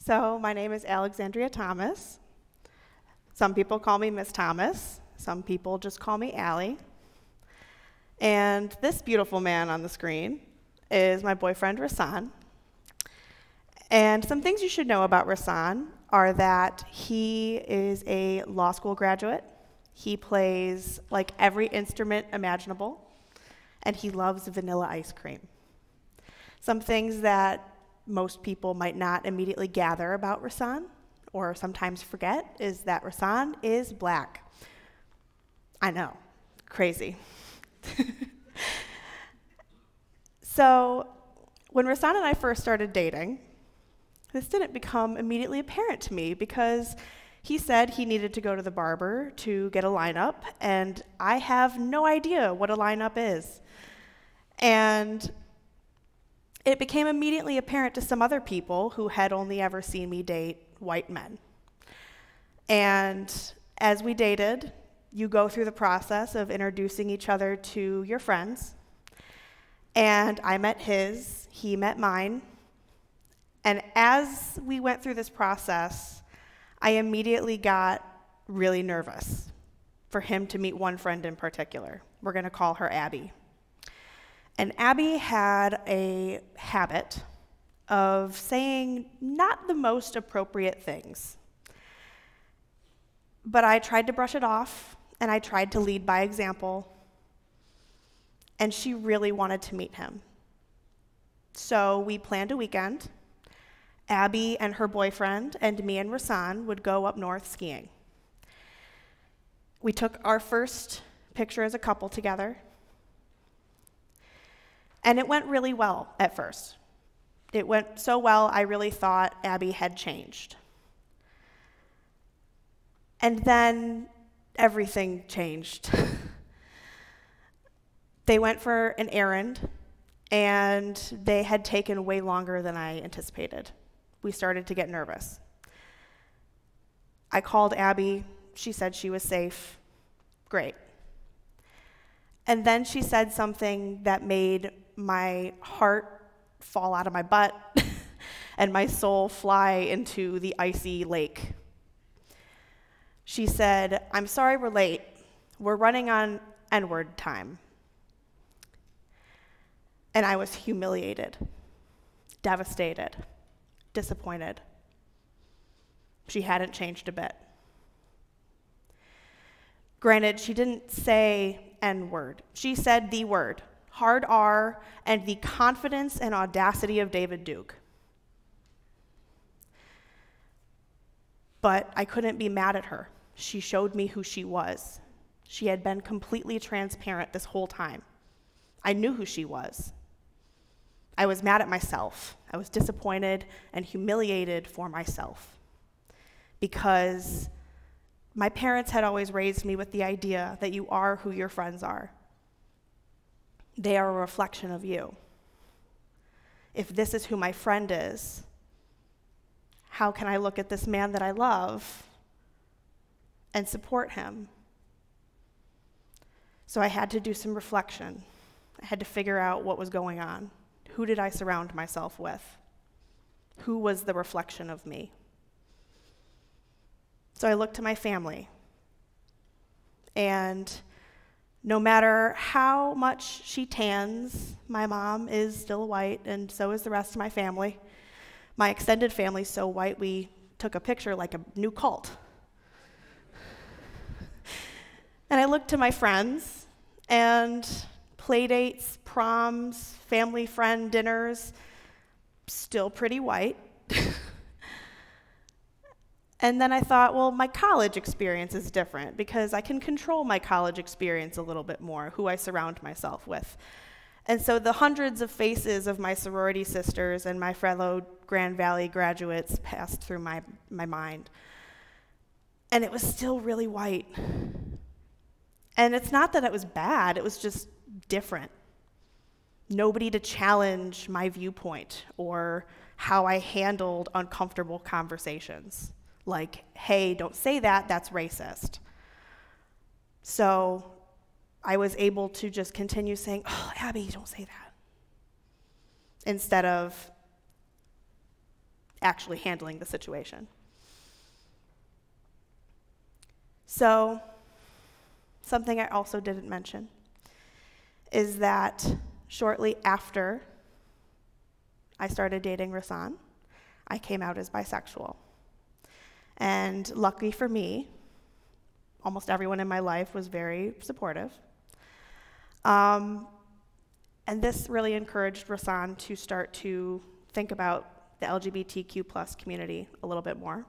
So my name is Alexandria Thomas. Some people call me Miss Thomas. Some people just call me Allie. And this beautiful man on the screen is my boyfriend, Rasan. And some things you should know about Rasan are that he is a law school graduate. He plays like every instrument imaginable, and he loves vanilla ice cream. Some things that most people might not immediately gather about Rasan, or sometimes forget, is that Rasan is black. I know, crazy. So when Rasan and I first started dating, this didn't become immediately apparent to me because he said he needed to go to the barber to get a lineup, and I have no idea what a lineup is. And it became immediately apparent to some other people who had only ever seen me date white men. And as we dated, you go through the process of introducing each other to your friends. And I met his, he met mine. And as we went through this process, I immediately got really nervous for him to meet one friend in particular. We're going to call her Abby. And Abby had a habit of saying not the most appropriate things. But I tried to brush it off, and I tried to lead by example, and she really wanted to meet him. So we planned a weekend. Abby and her boyfriend and me and Rasan would go up north skiing. We took our first picture as a couple together. And it went really well at first. It went so well, I really thought Abby had changed. And then everything changed. They went for an errand, and they had taken way longer than I anticipated. We started to get nervous. I called Abby. She said she was safe. Great. And then she said something that made my heart fall out of my butt and my soul fly into the icy lake. She said, "I'm sorry we're late. We're running on N-word time." And I was humiliated, devastated, disappointed. She hadn't changed a bit. Granted, she didn't say N-word. She said the word. Hard R, and the confidence and audacity of David Duke. But I couldn't be mad at her. She showed me who she was. She had been completely transparent this whole time. I knew who she was. I was mad at myself. I was disappointed and humiliated for myself because my parents had always raised me with the idea that you are who your friends are. They are a reflection of you. If this is who my friend is, how can I look at this man that I love and support him? So I had to do some reflection. I had to figure out what was going on. Who did I surround myself with? Who was the reflection of me? So I looked to my family. And no matter how much she tans, my mom is still white, and so is the rest of my family. My extended family's so white, we took a picture like a new cult. And I looked to my friends, and play dates, proms, family friend dinners, still pretty white. And then I thought, well, my college experience is different because I can control my college experience a little bit more, who I surround myself with. And so the hundreds of faces of my sorority sisters and my fellow Grand Valley graduates passed through my mind. And it was still really white. And it's not that it was bad, it was just different. Nobody to challenge my viewpoint or how I handled uncomfortable conversations. Like, hey, don't say that, that's racist. So I was able to just continue saying, oh, Abby, don't say that. Instead of, actually handling the situation. So, something I also didn't mention is that shortly after I started dating Rasan, I came out as bisexual. And luckily for me, almost everyone in my life was very supportive. And this really encouraged Rasan to start to think about the LGBTQ+ community a little bit more.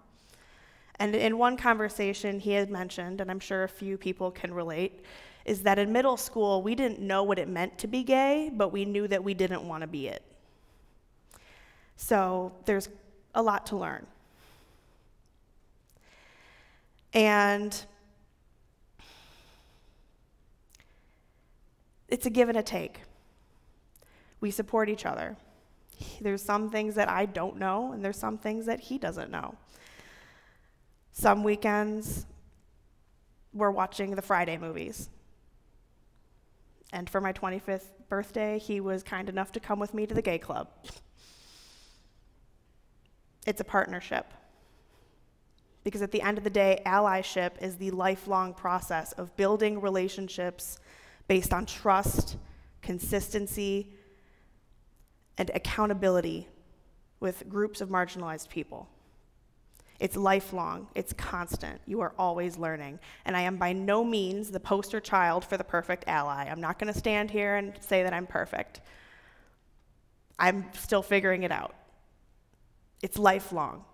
And in one conversation he had mentioned, and I'm sure a few people can relate, is that in middle school we didn't know what it meant to be gay, but we knew that we didn't want to be it. So there's a lot to learn. And it's a give and a take. We support each other. There's some things that I don't know, and there's some things that he doesn't know. Some weekends, we're watching the Friday movies. And for my 25th birthday, he was kind enough to come with me to the gay club. It's a partnership. Because at the end of the day, allyship is the lifelong process of building relationships based on trust, consistency, and accountability with groups of marginalized people. It's lifelong, it's constant, you are always learning. And I am by no means the poster child for the perfect ally. I'm not gonna stand here and say that I'm perfect. I'm still figuring it out. It's lifelong.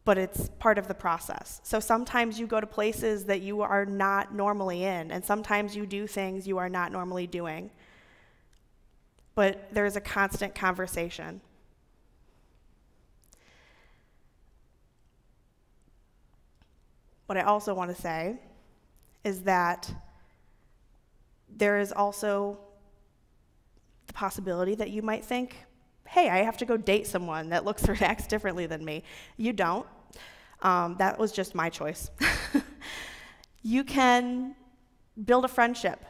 But it's part of the process. So sometimes you go to places that you are not normally in, and sometimes you do things you are not normally doing. But there's a constant conversation. What I also want to say is that there is also the possibility that you might think, hey, I have to go date someone that looks or acts differently than me. You don't. That was just my choice. You can build a friendship.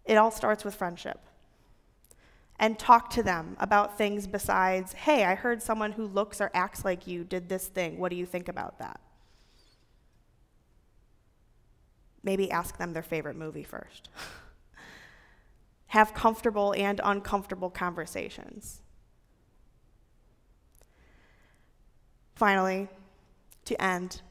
It all starts with friendship. And talk to them about things besides, hey, I heard someone who looks or acts like you did this thing. What do you think about that? Maybe ask them their favorite movie first. Have comfortable and uncomfortable conversations. Finally, to end,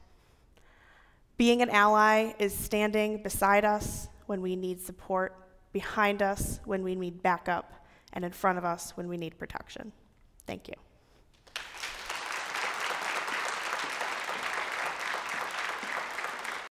being an ally is standing beside us when we need support, behind us when we need backup, and in front of us when we need protection. Thank you.